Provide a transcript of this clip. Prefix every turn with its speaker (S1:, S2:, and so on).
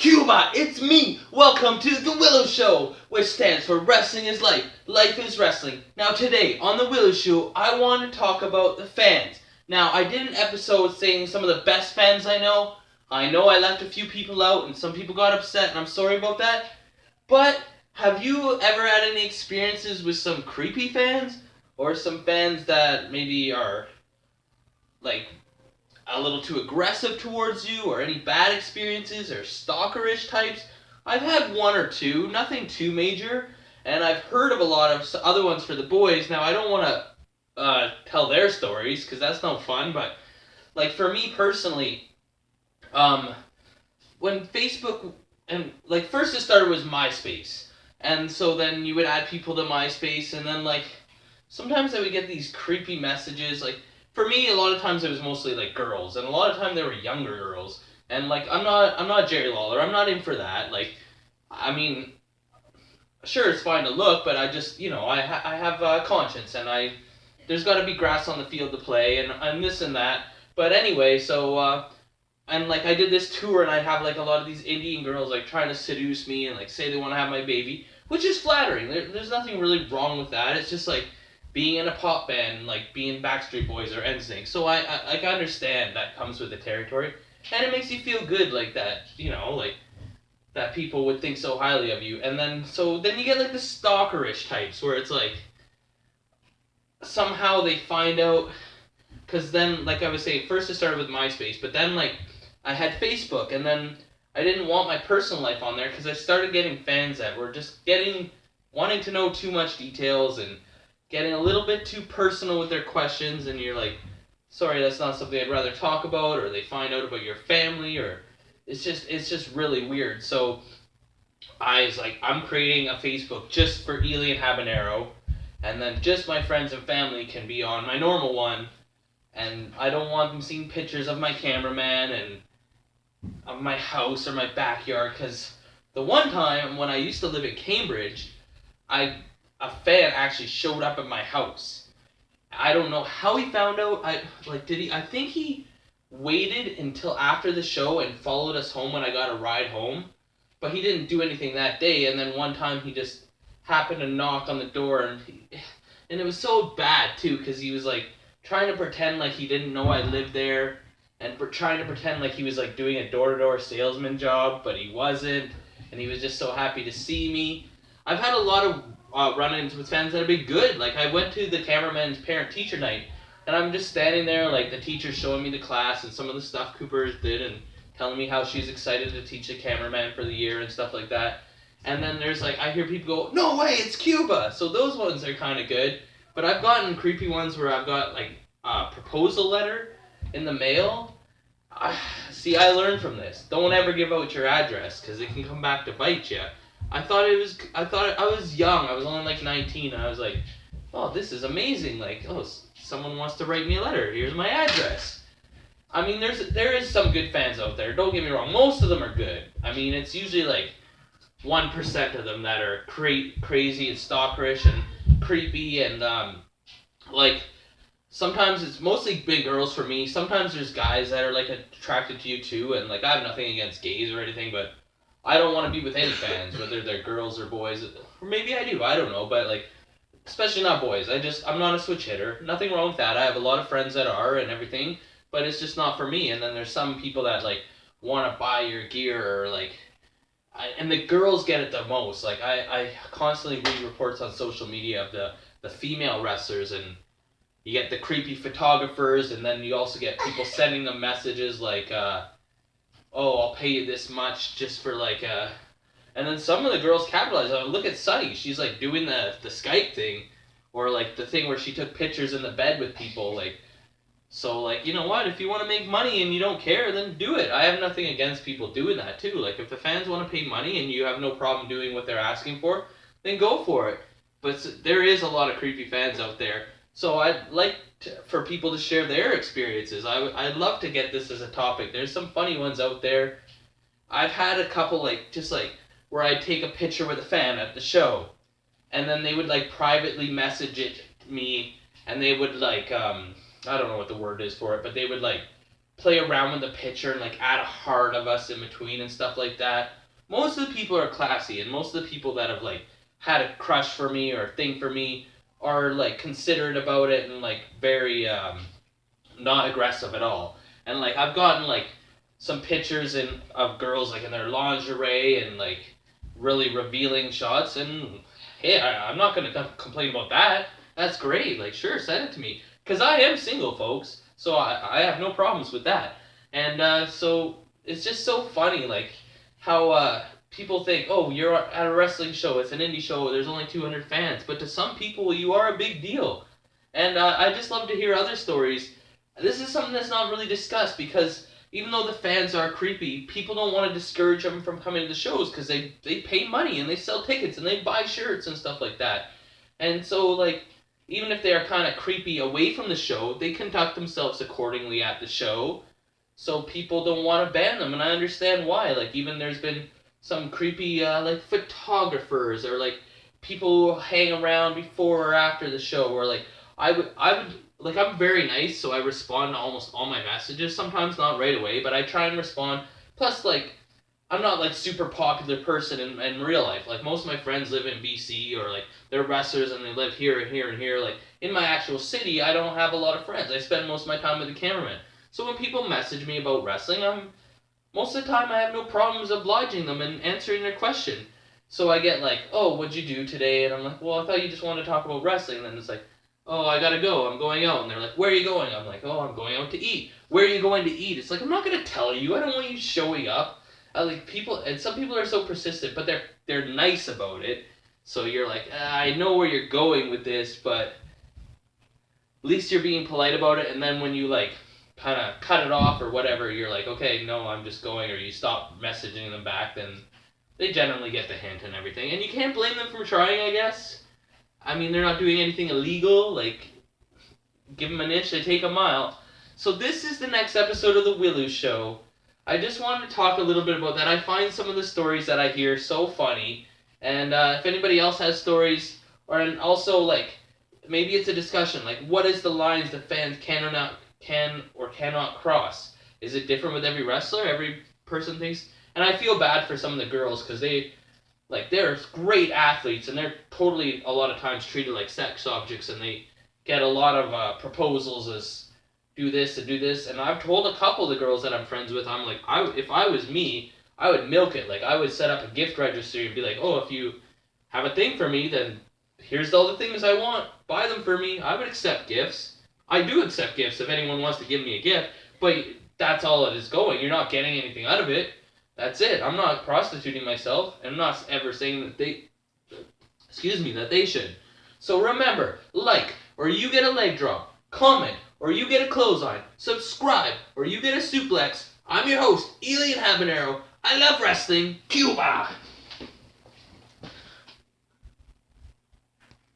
S1: Cuba, it's me! Welcome to The Willow Show, which stands for Wrestling is Life, Life is Wrestling. Now today, on The Willow Show, I want to talk about the fans. Now, I did an episode saying some of the best fans I know. I know I left a few people out, and some people got upset, and I'm sorry about that. But, have you ever had any experiences with some creepy fans? Or some fans that maybe are, like, a little too aggressive towards you, or any bad experiences, or stalkerish types? I've had one or two, nothing too major, and I've heard of a lot of other ones for the boys. Now, I don't want to tell their stories, because that's no fun, but, like, for me personally, when Facebook, and, like, first it started was MySpace, and so then you would add people to MySpace, and then, like, sometimes I would get these creepy messages, like, for me, a lot of times it was mostly like girls, and a lot of time they were younger girls. And like I'm not Jerry Lawler. I'm not in for that. Like, I mean, sure it's fine to look, but I just I have a conscience, and there's got to be grass on the field to play, and this and that. But anyway, so and like I did this tour, and I'd have like a lot of these Indian girls like trying to seduce me and like say they want to have my baby, which is flattering. There's nothing really wrong with that. It's just like being in a pop band, like being Backstreet Boys or NSYNC. So I understand that comes with the territory, and it makes you feel good, like that, like that people would think so highly of you. And then then you get like the stalkerish types, where it's like somehow they find out, because then, like I was saying, first it started with MySpace, but then like I had Facebook, and then I didn't want my personal life on there because I started getting fans that were just wanting to know too much details and getting a little bit too personal with their questions, and you're like, sorry, that's not something I'd rather talk about, or they find out about your family, or it's just really weird. So I was like, I'm creating a Facebook just for Elian Habanero, and then just my friends and family can be on my normal one, and I don't want them seeing pictures of my cameraman and of my house or my backyard, because the one time when I used to live in Cambridge, a fan actually showed up at my house. I don't know how he found out. I think he waited until after the show and followed us home when I got a ride home. But he didn't do anything that day, and then one time he just happened to knock on the door, and it was so bad too, because he was like trying to pretend like he didn't know I lived there, and trying to pretend like he was like doing a door-to-door salesman job, but he wasn't, and he was just so happy to see me. I've had a lot of run-ins with fans that have been good. Like, I went to the cameraman's parent-teacher night, and I'm just standing there, like, the teacher's showing me the class and some of the stuff Cooper did, and telling me how she's excited to teach the cameraman for the year and stuff like that. And then there's, like, I hear people go, no way, it's Cuba! So those ones are kind of good. But I've gotten creepy ones where I've got, like, a proposal letter in the mail. See, I learned from this. Don't ever give out your address, because it can come back to bite you. I thought I was young. I was only like 19, and I was like, oh, this is amazing. Like, oh, someone wants to write me a letter. Here's my address. I mean, there is some good fans out there. Don't get me wrong. Most of them are good. I mean, it's usually like 1% of them that are crazy and stalkerish and creepy, and like sometimes it's mostly big girls for me. Sometimes there's guys that are like attracted to you too, and like I have nothing against gays or anything, but I don't want to be with any fans, whether they're girls or boys. Or maybe I do, I don't know. But, like, especially not boys. I'm not a switch hitter. Nothing wrong with that. I have a lot of friends that are and everything. But it's just not for me. And then there's some people that, like, want to buy your gear or, like... and the girls get it the most. Like, I constantly read reports on social media of the female wrestlers. And you get the creepy photographers. And then you also get people sending them messages like... oh, I'll pay you this much just for like and then some of the girls capitalize on it. Look at Sunny. She's like doing the Skype thing, or like the thing where she took pictures in the bed with people. Like, so like, you know what? If you want to make money and you don't care, then do it. I have nothing against people doing that too. Like, if the fans want to pay money and you have no problem doing what they're asking for, then go for it. But there is a lot of creepy fans out there. So I'd like for people to share their experiences. I'd love to get this as a topic. There's some funny ones out there. I've had a couple, like, just like, where I'd take a picture with a fan at the show, and then they would, like, privately message it to me, and they would, like, I don't know what the word is for it, but they would, like, play around with the picture and like add a heart of us in between and stuff like that. Most of the people are classy, and most of the people that have like had a crush for me or a thing for me are like considerate about it and like very not aggressive at all. And like I've gotten like some pictures of girls like in their lingerie and like really revealing shots, and hey, I'm not gonna complain about that. That's great. Like sure, send it to me because I am single, folks. So I have no problems with that. And so it's just so funny like how people think, oh, you're at a wrestling show, it's an indie show, there's only 200 fans, but to some people you are a big deal. And I just love to hear other stories. This is something that's not really discussed because even though the fans are creepy, people don't want to discourage them from coming to the shows because they pay money and they sell tickets and they buy shirts and stuff like that. And so, like, even if they are kind of creepy away from the show, they conduct themselves accordingly at the show. So people don't want to ban them, and I understand why. Like, even there's been some creepy, like, photographers or, like, people who hang around before or after the show, or, like, I would like I'm very nice, so I respond to almost all my messages. Sometimes not right away, but I try and respond. Plus, like I'm not like super popular person in real life. Like most of my friends live in BC or like they're wrestlers and they live here and here and here. Like in my actual city, I don't have a lot of friends. I spend most of my time with the cameraman. So when people message me about wrestling, most of the time I have no problems obliging them and answering their question. So I get like, oh, what'd you do today? And I'm like, well, I thought you just wanted to talk about wrestling. And then it's like, oh, I gotta go, I'm going out. And they're like, where are you going? I'm like, oh, I'm going out to eat. Where are you going to eat? It's like, I'm not gonna tell you. I don't want you showing up. Like people, and some people are so persistent, but they're nice about it. So you're like, I know where you're going with this, but at least you're being polite about it. And then when you like kind of cut it off or whatever, you're like, okay, no, I'm just going, or you stop messaging them back, then they generally get the hint and everything. And you can't blame them for trying, I guess. I mean, they're not doing anything illegal. Like, give them an inch, they take a mile. So this is the next episode of the Willu Show. I just wanted to talk a little bit about that. I find some of the stories that I hear so funny. And if anybody else has stories, and also, like, maybe it's a discussion. Like, what is the lines the fans can or cannot cross? Is it different with every wrestler? Every person thinks... And I feel bad for some of the girls, because they're great athletes, and they're totally, a lot of times, treated like sex objects, and they get a lot of proposals as do this and do this. And I've told a couple of the girls that I'm friends with, I'm like, if I was me, I would milk it. Like, I would set up a gift registry and be like, oh, if you have a thing for me, then here's all the things I want. Buy them for me. I would accept gifts. I do accept gifts if anyone wants to give me a gift, but that's all it is going. You're not getting anything out of it. That's it. I'm not prostituting myself, and I'm not ever saying that that they should. So remember, like, or you get a leg drop, comment, or you get a clothesline, subscribe, or you get a suplex. I'm your host, Elian Habanero. I love wrestling. Cuba!